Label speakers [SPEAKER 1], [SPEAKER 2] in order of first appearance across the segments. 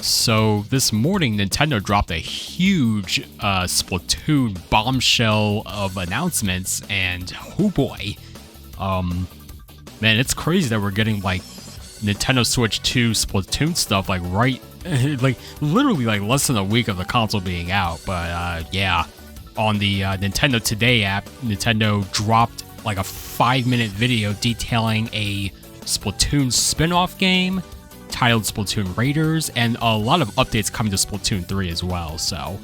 [SPEAKER 1] So this morning, Nintendo dropped a huge Splatoon bombshell of announcements, and oh boy, man, it's crazy that we're getting like Nintendo Switch 2 Splatoon stuff like right, like literally like less than a week of the console being out. But yeah, on the Nintendo Today app, Nintendo dropped like a 5-minute video detailing a Splatoon spin-off game titled Splatoon Raiders, and a lot of updates coming to Splatoon 3 as well. So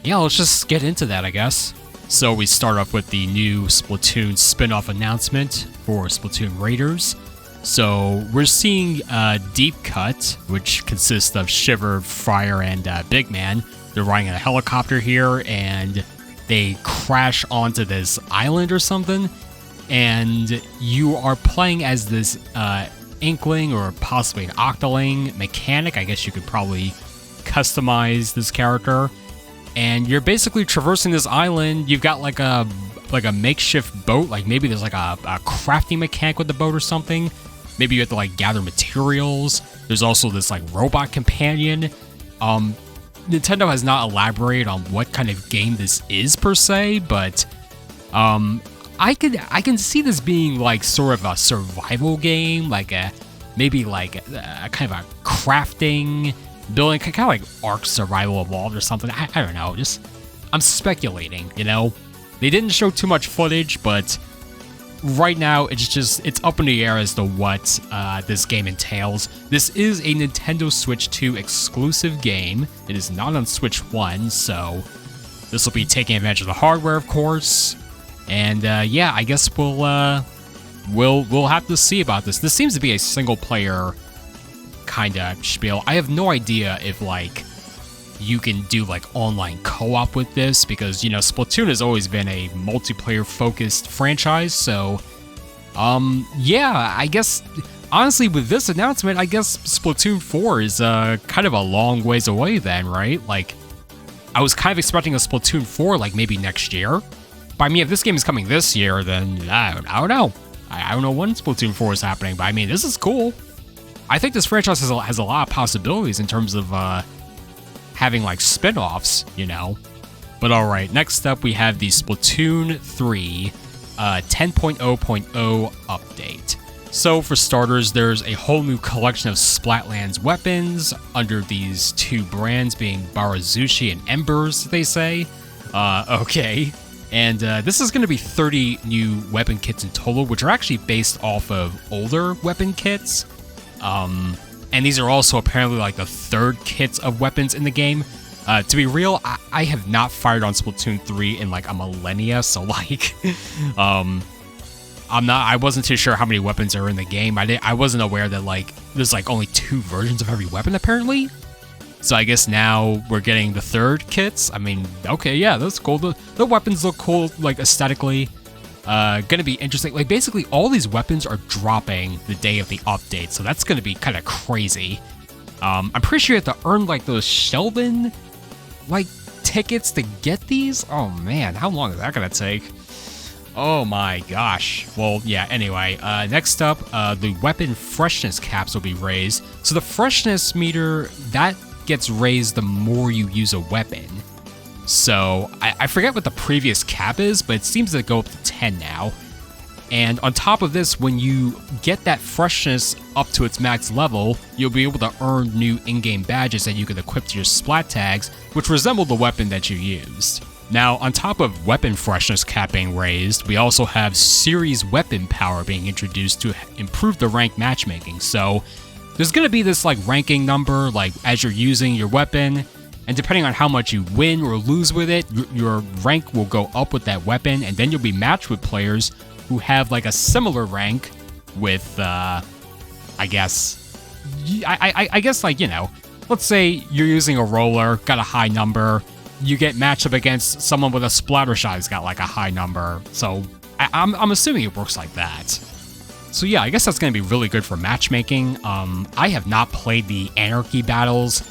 [SPEAKER 1] yeah, let's just get into that, I guess. So we start off with the new Splatoon spin-off announcement for Splatoon Raiders. So we're seeing Deep Cut, which consists of Shiver, Fryer, and Big Man. They're riding in a helicopter here, and they crash onto this island or something, and you are playing as this Inkling or possibly an Octoling mechanic. I guess you could probably customize this character, and you're basically traversing this island. You've got like a makeshift boat, like maybe there's like a crafting mechanic with the boat or something. Maybe you have to like gather materials. There's also this like robot companion. Nintendo has not elaborated on what kind of game this is per se, but I can see this being like sort of a survival game, like maybe like a kind of a crafting, building, kind of like Ark Survival Evolved or something. I don't know, just I'm speculating, you know? They didn't show too much footage, but right now it's up in the air as to what this game entails. This is a Nintendo Switch 2 exclusive game. It is not on Switch 1, so this will be taking advantage of the hardware, of course. And yeah, I guess we'll have to see about this. This seems to be a single player kind of spiel. I have no idea if like you can do like online co-op with this, because you know Splatoon has always been a multiplayer focused franchise. So yeah, I guess honestly with this announcement, I guess Splatoon 4 is kind of a long ways away then, right? Like I was kind of expecting a Splatoon 4 like maybe next year. But I mean, if this game is coming this year, then I don't know. I don't know when Splatoon 4 is happening, but I mean, this is cool. I think this franchise has a lot of possibilities in terms of having like spin-offs, you know. But alright, next up we have the Splatoon 3 10.0.0 update. So for starters, there's a whole new collection of Splatlands weapons under these two brands being Barazushi and Embers, they say. Okay. And this is going to be 30 new weapon kits in total, which are actually based off of older weapon kits. And these are also apparently like the third kits of weapons in the game. To be real, I have not fired on Splatoon 3 in like a millennia, so like, I wasn't too sure how many weapons are in the game. I wasn't aware that like there's like only 2 versions of every weapon apparently. So I guess now we're getting the third kits. I mean, okay, yeah, that's cool. The weapons look cool, like aesthetically. Gonna be interesting. Like basically all these weapons are dropping the day of the update, so that's gonna be kind of crazy. I'm pretty sure you have to earn like those Sheldon like tickets to get these. Oh man, how long is that gonna take? Oh my gosh. Well, yeah, anyway, next up, the weapon freshness caps will be raised. So the freshness meter, that gets raised the more you use a weapon. So I forget what the previous cap is, but it seems to go up to 10 now. And on top of this, when you get that freshness up to its max level, you'll be able to earn new in-game badges that you can equip to your splat tags, which resemble the weapon that you used. Now, on top of weapon freshness cap being raised, we also have series weapon power being introduced to improve the rank matchmaking. So there's going to be this like ranking number like as you're using your weapon, and depending on how much you win or lose with it, your rank will go up with that weapon, and then you'll be matched with players who have like a similar rank with, I guess like, you know, let's say you're using a roller, got a high number, you get matched up against someone with a splatter shot who's got like a high number. So I'm assuming it works like that. So yeah, I guess that's going to be really good for matchmaking. I have not played the Anarchy battles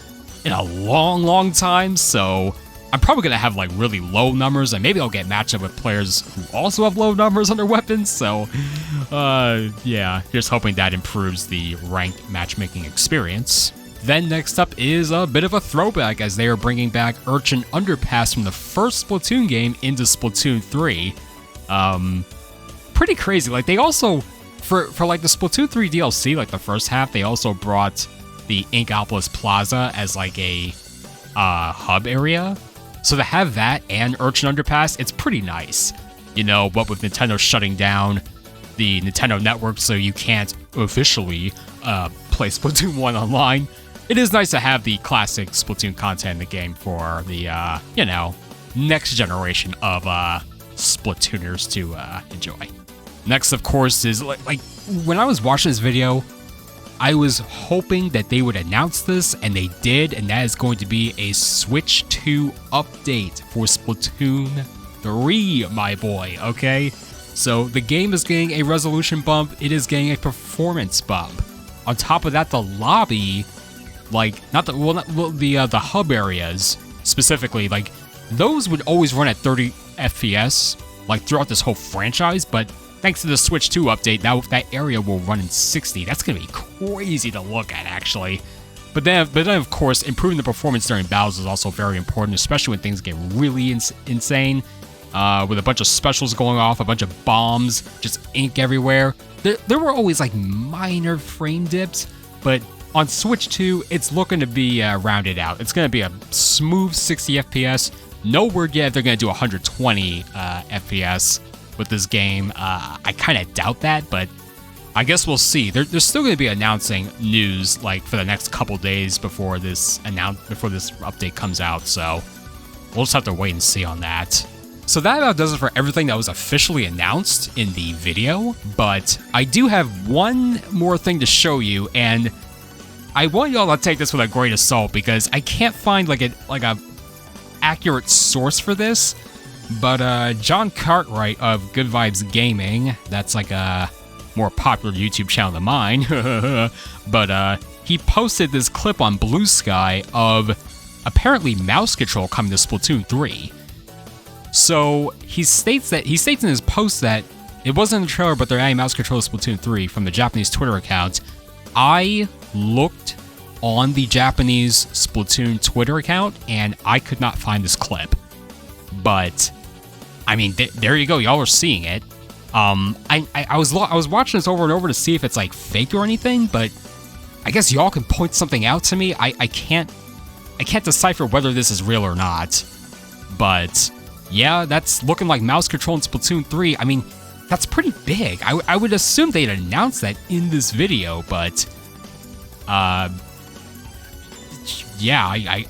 [SPEAKER 1] in a long time, so I'm probably going to have like really low numbers, and maybe I'll get matched up with players who also have low numbers on their weapons. So yeah, just hoping that improves the ranked matchmaking experience. Then next up is a bit of a throwback, as they are bringing back Urchin Underpass from the first Splatoon game into Splatoon 3. Pretty crazy. Like, they also, for like the Splatoon 3 DLC, like the first half, they also brought the Inkopolis Plaza as like a hub area. So to have that and Urchin Underpass, it's pretty nice. You know, what with Nintendo shutting down the Nintendo Network so you can't officially play Splatoon 1 online, it is nice to have the classic Splatoon content in the game for the, you know, next generation of Splatooners to enjoy. Next, of course, is like when I was watching this video, I was hoping that they would announce this, and they did, and that is going to be a Switch 2 update for Splatoon 3, my boy, okay? So the game is getting a resolution bump, it is getting a performance bump. On top of that, the lobby, like, the hub areas, specifically, like, those would always run at 30 FPS, like, throughout this whole franchise, but thanks to the Switch 2 update, that area will run in 60. That's gonna be crazy to look at, actually. But then, of course, improving the performance during battles is also very important, especially when things get really insane, with a bunch of specials going off, a bunch of bombs, just ink everywhere. There were always, like, minor frame dips, but on Switch 2, it's looking to be rounded out. It's gonna be a smooth 60 FPS. No word yet if they're gonna do 120 FPS with this game. I kind of doubt that, but I guess we'll see. They're still going to be announcing news like for the next couple days before this update comes out, so we'll just have to wait and see on that. So that about does it for everything that was officially announced in the video, but I do have one more thing to show you, and I want y'all to take this with a grain of salt because I can't find like a accurate source for this. But John Cartwright of Good Vibes Gaming, that's like a more popular YouTube channel than mine, but he posted this clip on Blue Sky of apparently mouse control coming to Splatoon 3. So he states in his post that it wasn't a trailer, but they're adding mouse control to Splatoon 3 from the Japanese Twitter account. I looked on the Japanese Splatoon Twitter account and I could not find this clip. But I mean, there you go. Y'all are seeing it. I was watching this over and over to see if it's like fake or anything, but I guess y'all can point something out to me. I can't decipher whether this is real or not. But yeah, that's looking like mouse control in Splatoon 3. I mean, that's pretty big. I would assume they'd announce that in this video, but yeah, I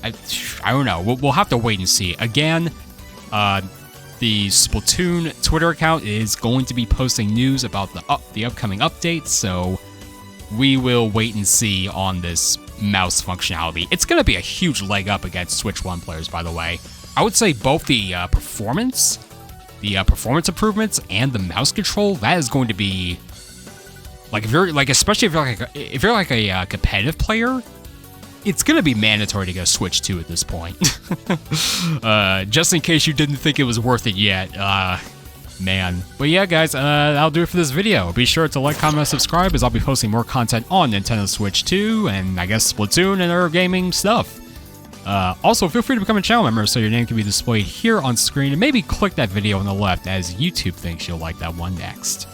[SPEAKER 1] don't know. We'll have to wait and see. Again, the Splatoon Twitter account is going to be posting news about the upcoming updates, so we will wait and see on this mouse functionality. It's going to be a huge leg up against Switch 1 players, by the way. I would say both the performance improvements, and the mouse control, that is going to be like especially if you're like a competitive player, it's going to be mandatory to get a Switch 2 at this point. Just in case you didn't think it was worth it yet. Man. But yeah, guys, that'll do it for this video. Be sure to like, comment, and subscribe, as I'll be posting more content on Nintendo Switch 2, and I guess Splatoon and other gaming stuff. Also, feel free to become a channel member so your name can be displayed here on screen, and maybe click that video on the left, as YouTube thinks you'll like that one next.